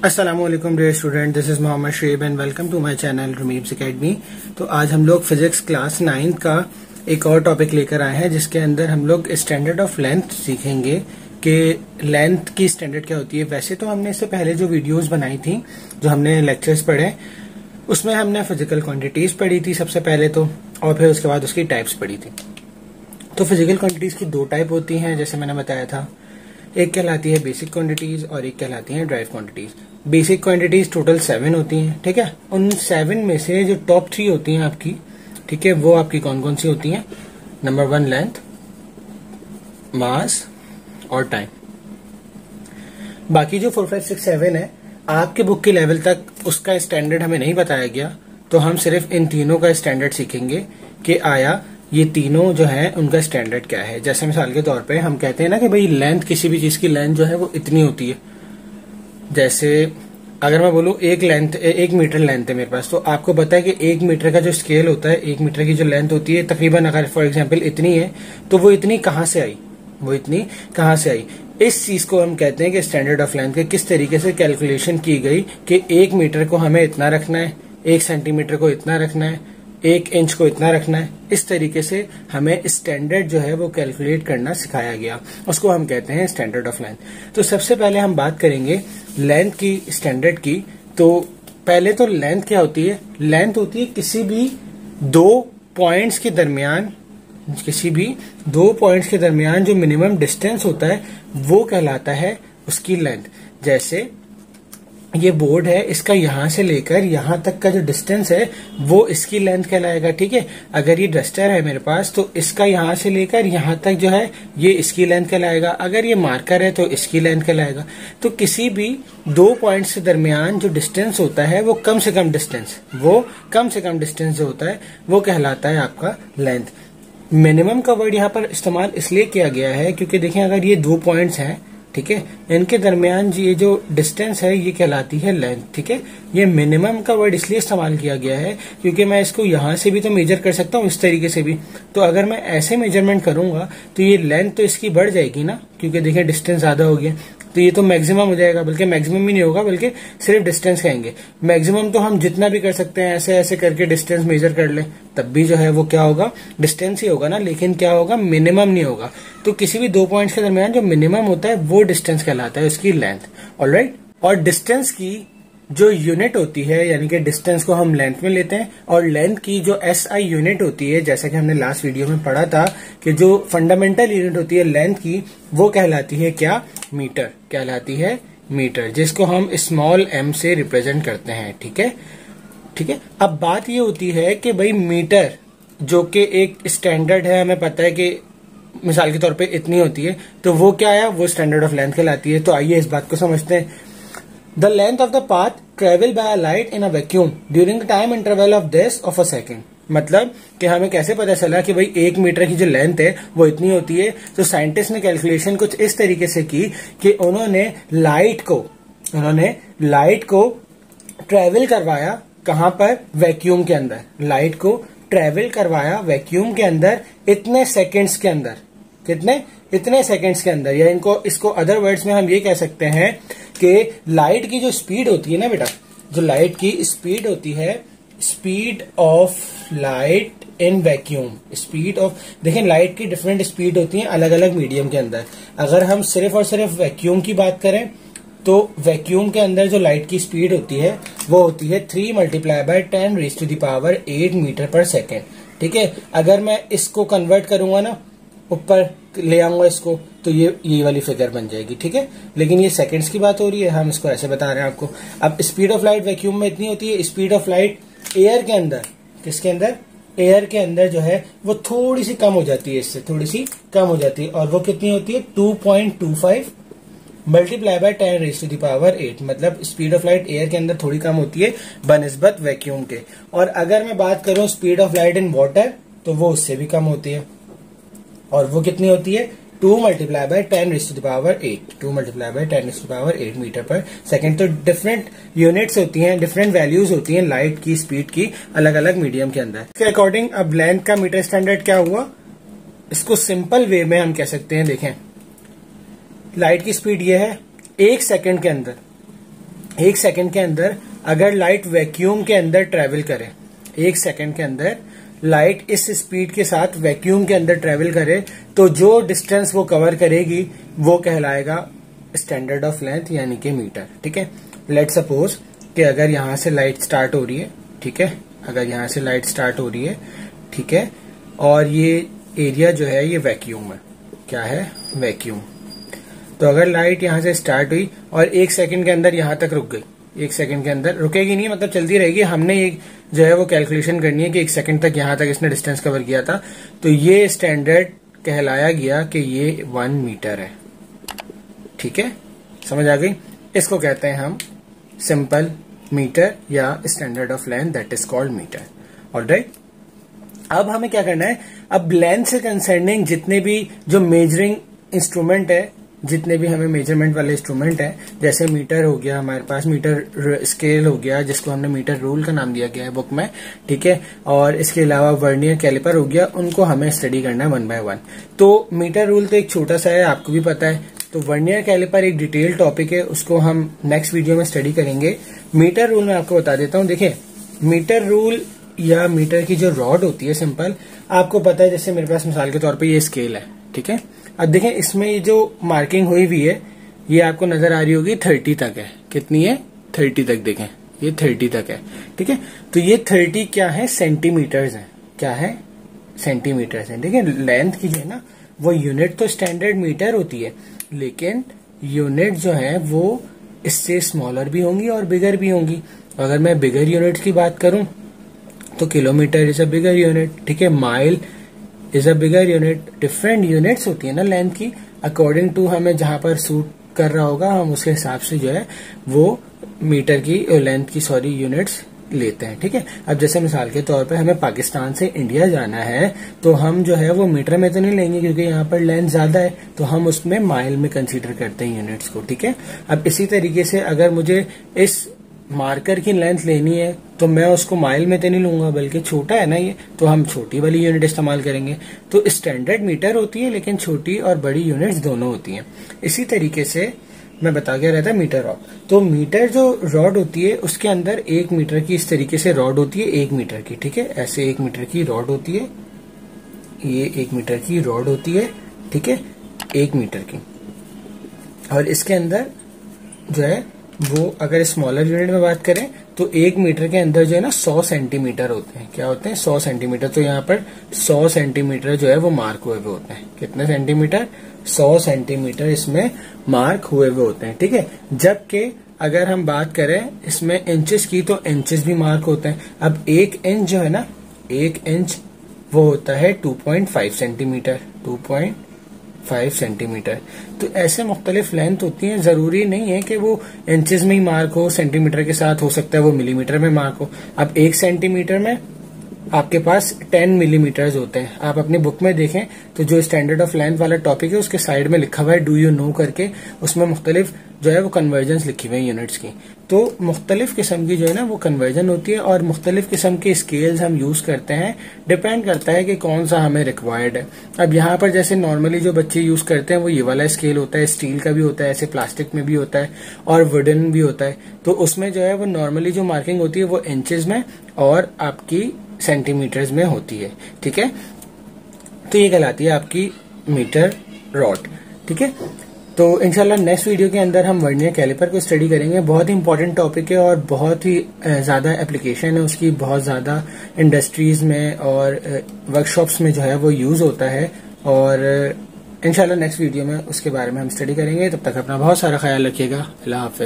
अस्सलामुअलैकुम dear student, this is Mohammad Sheb and welcome to my channel Rameeb's academy. तो आज हम लोग फिजिक्स क्लास 9 का एक और टॉपिक लेकर आए हैं जिसके अंदर हम लोग स्टैंडर्ड ऑफ लेंथ सीखेंगे कि लेंथ की स्टैंडर्ड क्या होती है। वैसे तो हमने इससे पहले जो वीडियोस बनाई थी, जो हमने लेक्चर्स पढ़े, उसमें हमने फिजिकल क्वांटिटीज पढ़ी थी सबसे पहले तो, और फिर उसके बाद उसकी टाइप्स पढ़ी थी। तो फिजिकल क्वांटिटीज की दो टाइप होती हैं जैसे मैंने बताया था, एक कहलाती है बेसिक क्वांटिटीज और एक कहलाती है drive quantities. Basic quantities total 7 होती हैं, ठीक है। उन 7 में से जो टॉप 3 होती हैं आपकी, ठीक है, वो आपकी कौन कौन सी होती हैं? नंबर 1 लेंथ, मास और टाइम। बाकी जो 4, 5, 6, 7 है, आपके बुक के लेवल तक उसका स्टैंडर्ड हमें नहीं बताया गया, तो हम सिर्फ इन तीनों का स्टैंडर्ड सीखेंगे कि आया ये तीनों जो है उनका स्टैंडर्ड क्या है। जैसे मिसाल के तौर पे हम कहते हैं ना कि भाई लेंथ, किसी भी चीज की लेंथ जो है वो इतनी होती है। जैसे अगर मैं बोलूं 1 मीटर लेंथ है मेरे पास, तो आपको पता है कि 1 मीटर का जो स्केल होता है, 1 मीटर की जो लेंथ होती है तकरीबन, अगर फॉर एग्जाम्पल इतनी है, तो वो इतनी कहाँ से आई? इस चीज को हम कहते हैं कि स्टैंडर्ड ऑफ लेंथ के किस तरीके से कैलकुलेशन की गई कि 1 मीटर को हमें इतना रखना है, 1 सेंटीमीटर को इतना रखना है, 1 इंच को इतना रखना है। इस तरीके से हमें स्टैंडर्ड जो है वो कैलकुलेट करना सिखाया गया, उसको हम कहते हैं स्टैंडर्ड ऑफ लेंथ। तो सबसे पहले हम बात करेंगे लेंथ की, स्टैंडर्ड की। तो पहले तो लेंथ क्या होती है? लेंथ होती है किसी भी दो पॉइंट्स के दरमियान जो मिनिमम डिस्टेंस होता है वो कहलाता है उसकी लेंथ। जैसे ये बोर्ड है, इसका यहां से लेकर यहां तक का जो डिस्टेंस है वो इसकी लेंथ कहलाएगा, ठीक है। अगर ये डस्टर है मेरे पास, तो इसका यहां से लेकर यहां तक जो है ये इसकी लेंथ कहलाएगा। अगर ये मार्कर है तो इसकी लेंथ कहलाएगा। तो किसी भी दो पॉइंट्स के दरमियान जो डिस्टेंस होता है वो कम से कम डिस्टेंस जो होता है वो कहलाता है आपका लेंथ। मिनिमम का वर्ड यहाँ पर इस्तेमाल इसलिए किया गया है क्योंकि देखें, अगर ये 2 पॉइंट्स हैं, ठीक है, इनके दरमियान ये जो डिस्टेंस है ये कहलाती है लेंथ, ठीक है। ये मिनिमम का वर्ड इसलिए इस्तेमाल किया गया है क्योंकि मैं इसको यहां से भी तो मेजर कर सकता हूं, इस तरीके से भी। तो अगर मैं ऐसे मेजरमेंट करूंगा तो ये लेंथ तो इसकी बढ़ जाएगी ना, क्योंकि देखें डिस्टेंस ज्यादा हो गया, तो ये तो मैक्सिमम हो जाएगा। बल्कि मैक्सिमम भी नहीं होगा, बल्कि सिर्फ डिस्टेंस कहेंगे। मैक्सिमम तो हम जितना भी कर सकते हैं, ऐसे ऐसे करके डिस्टेंस मेजर कर ले, तब भी जो है वो क्या होगा? डिस्टेंस ही होगा ना, लेकिन क्या होगा? मिनिमम नहीं होगा। तो किसी भी 2 पॉइंट्स के दरमियान जो मिनिमम होता है वो डिस्टेंस कहलाता है उसकी लेंथ, ऑलराइट। और डिस्टेंस की जो यूनिट होती है, यानी कि डिस्टेंस को हम लेंथ में लेते हैं, और लेंथ की जो SI यूनिट होती है, जैसा कि हमने लास्ट वीडियो में पढ़ा था कि जो फंडामेंटल यूनिट होती है लेंथ की, वो कहलाती है क्या? मीटर कहलाती है, मीटर, जिसको हम स्मॉल m से रिप्रेजेंट करते हैं, ठीक है। अब बात ये होती है कि भाई मीटर जो कि एक स्टैंडर्ड है, हमें पता है कि मिसाल के तौर पे इतनी होती है, तो वो क्या है? वो स्टैंडर्ड ऑफ लेंथ कहलाती है। तो आइए इस बात को समझते हैं। The length of the path traveled by a light in a vacuum during the time interval of this of a second। मतलब कि हमें कैसे पता चला कि भाई 1 मीटर की जो लेंथ है वो इतनी होती है? तो साइंटिस्ट ने कैलकुलेशन कुछ इस तरीके से की कि उन्होंने लाइट को ट्रेवल करवाया, कहां पर? वैक्यूम के अंदर। लाइट को ट्रेवल करवाया वैक्यूम के अंदर इतने सेकेंड्स के अंदर। इतने सेकेंड्स के अंदर, या इसको अदर वर्ड्स में हम ये कह सकते हैं कि लाइट की जो स्पीड होती है ना बेटा, जो लाइट की स्पीड होती है, speed of light in vacuum, देखें लाइट की डिफरेंट स्पीड होती है अलग अलग मीडियम के अंदर। अगर हम सिर्फ और सिर्फ वैक्यूम की बात करें, तो वैक्यूम के अंदर जो लाइट की स्पीड होती है वो होती है 3 × 10⁸ मीटर पर सेकेंड, ठीक है। अगर मैं इसको कन्वर्ट करूंगा ना, ऊपर ले आऊंगा इसको, तो ये वाली फिगर बन जाएगी, ठीक है। लेकिन ये सेकंड्स की बात हो रही है, हम इसको ऐसे बता रहे हैं आपको। अब स्पीड ऑफ लाइट वैक्यूम में इतनी होती है, स्पीड ऑफ लाइट एयर के अंदर, किसके अंदर? एयर के अंदर जो है वो थोड़ी सी कम हो जाती है, इससे थोड़ी सी कम हो जाती है। और वो कितनी होती है? 2.25 × 10⁸ मतलब स्पीड ऑफ लाइट एयर के अंदर थोड़ी कम होती है बनिस्बत वैक्यूम के। और अगर मैं बात करूं speed of light in water, तो वो उससे भी कम होती है, और वो कितनी होती है? 2 × 10⁸ मीटर पर सेकेंड। तो डिफरेंट यूनिट्स होती हैं, डिफरेंट वैल्यूज होती हैं लाइट की स्पीड की अलग अलग मीडियम के अंदर। इसके अकॉर्डिंग अब लेंथ का मीटर स्टैंडर्ड क्या हुआ? इसको सिंपल वे में हम कह सकते हैं, देखें लाइट की स्पीड ये है, 1 सेकंड के अंदर 1 सेकंड के अंदर अगर लाइट वैक्यूम के अंदर ट्रेवल करे, 1 सेकंड के अंदर लाइट इस स्पीड के साथ वैक्यूम के अंदर ट्रेवल करे, तो जो डिस्टेंस वो कवर करेगी वो कहलाएगा स्टैंडर्ड ऑफ लेंथ यानी कि मीटर। ठीक है, लेट सपोज कि अगर यहां से लाइट स्टार्ट हो रही है, ठीक है, अगर यहां से लाइट स्टार्ट हो रही है, ठीक है, और ये एरिया जो है ये वैक्यूम है, क्या है, वैक्यूम। तो अगर लाइट यहां से स्टार्ट हुई और 1 सेकंड के अंदर यहां तक रुक गई, 1 सेकंड के अंदर रुकेगी नहीं, मतलब चलती रहेगी, हमने एक जो है वो कैलकुलेशन करनी है कि 1 सेकंड तक यहां तक इसने डिस्टेंस कवर किया था, तो ये स्टैंडर्ड कहलाया गया कि ये 1 मीटर है। ठीक है, समझ आ गई? इसको कहते हैं हम सिंपल मीटर या standard of length, that is called metre. Alright, अब हमें क्या करना है, अब लेंथ से कंसर्निंग जितने भी जो मेजरिंग इंस्ट्रूमेंट है, जितने भी हमें मेजरमेंट वाले इंस्ट्रूमेंट है, जैसे मीटर हो गया हमारे पास, मीटर स्केल हो गया जिसको हमने मीटर रूल का नाम दिया गया है बुक में, ठीक है, और इसके अलावा वर्नियर कैलिपर हो गया, उनको हमें स्टडी करना है 1 बाय 1। तो मीटर रूल तो एक छोटा सा है, आपको भी पता है, तो वर्नियर कैलिपर एक डिटेल टॉपिक है, उसको हम नेक्स्ट वीडियो में स्टडी करेंगे। मीटर रूल मैं आपको बता देता हूँ। देखिये, मीटर रूल या मीटर की जो रॉड होती है सिंपल, आपको पता है, जैसे मेरे पास मिसाल के तौर पे ये स्केल है, ठीक है, अब देखें इसमें ये जो मार्किंग हुई हुई है ये आपको नजर आ रही होगी 30 तक है, कितनी है, 30 तक, देखें ये 30 तक है, ठीक है, तो ये 30 क्या है, सेंटीमीटर्स है, क्या है, सेंटीमीटर्स है। देखिए लेंथ की जो है ना वो यूनिट तो स्टैंडर्ड मीटर होती है, लेकिन यूनिट जो है वो इससे स्मॉलर भी होंगी और बिगर भी होंगी। अगर मैं बिगर यूनिट की बात करूं तो kilometre is a bigger unit, ठीक है, mile is a bigger unit, different units होती है ना लेंथ की, अकॉर्डिंग टू हमें जहां पर सूट कर रहा होगा हम उसके हिसाब से जो है वो मीटर की लेंथ की यूनिट्स लेते हैं। ठीक है, अब जैसे मिसाल के तौर पे हमें पाकिस्तान से इंडिया जाना है तो हम जो है वो मीटर में तो नहीं लेंगे क्योंकि यहाँ पर लेंथ ज्यादा है, तो हम उसमें माइल में कंसीडर करते हैं यूनिट्स को। ठीक है, अब इसी तरीके से अगर मुझे इस मार्कर की लेंथ लेनी है तो मैं उसको माइल में तो नहीं लूंगा, बल्कि छोटा है ना ये, तो हम छोटी वाली यूनिट इस्तेमाल करेंगे। तो स्टैंडर्ड मीटर होती है लेकिन छोटी और बड़ी यूनिट्स दोनों होती हैं। इसी तरीके से मैं बता गया रहता है मीटर रॉड। तो मीटर जो रॉड होती है उसके अंदर 1 मीटर की इस तरीके से रॉड होती है, 1 मीटर की, ठीक है, ऐसे 1 मीटर की रॉड होती है, ये 1 मीटर की रॉड होती है, ठीक है, 1 मीटर की। और इसके अंदर जो है वो अगर स्मॉलर यूनिट में बात करें तो 1 मीटर के अंदर जो है ना 100 सेंटीमीटर होते हैं। क्या होते हैं? 100 सेंटीमीटर। तो यहाँ पर 100 सेंटीमीटर जो है वो मार्क हुए हुए होते हैं। कितने सेंटीमीटर? 100 सेंटीमीटर इसमें मार्क हुए हुए होते हैं। ठीक है, जबकि अगर हम बात करें इसमें इंचेस की तो इंचेस भी मार्क होते हैं। अब 1 इंच जो है ना, 1 इंच वो होता है 2.5 सेंटीमीटर, 2.5 सेंटीमीटर। तो ऐसे मुख्तलिफ लेंथ होती हैं, जरूरी नहीं है कि वो इंचेस में ही मार्क हो, सेंटीमीटर के साथ हो सकता है वो मिलीमीटर में मार्क हो। अब 1 सेंटीमीटर में आपके पास 10 मिलीमीटर्स होते हैं। आप अपनी बुक में देखें तो जो स्टैंडर्ड ऑफ लेंथ वाला टॉपिक है उसके साइड में लिखा हुआ है डू यू नो करके, उसमें मुख्तलिफ जो है वो कन्वर्जन्स लिखी हुई है यूनिट्स की। तो मुख्तलिफ किस्म की जो है ना वो कन्वर्जन होती है और मुख्तलिफ किस्म के स्केल्स हम यूज करते हैं, डिपेंड करता है कि कौन सा हमें रिक्वायर्ड है। अब यहाँ पर जैसे नॉर्मली जो बच्चे यूज करते हैं वो ये वाला स्केल होता है, स्टील का भी होता है, ऐसे प्लास्टिक में भी होता है और वुडन भी होता है। तो उसमें जो है वो नॉर्मली जो मार्किंग होती है वो इंचेस में और आपकी सेंटीमीटर्स में होती है। ठीक है, तो ये कहलाती है आपकी मीटर रॉड। ठीक है, तो इंशाल्लाह नेक्स्ट वीडियो के अंदर हम वर्नियर कैलिपर को स्टडी करेंगे। बहुत ही इंपॉर्टेंट टॉपिक है और बहुत ही ज्यादा एप्लीकेशन है उसकी, बहुत ज्यादा इंडस्ट्रीज में और वर्कशॉप्स में जो है वो यूज होता है। और इंशाल्लाह नेक्स्ट वीडियो में उसके बारे में हम स्टडी करेंगे। तब तक अपना बहुत सारा ख्याल रखिएगा। अल्लाह हाफ़िज़।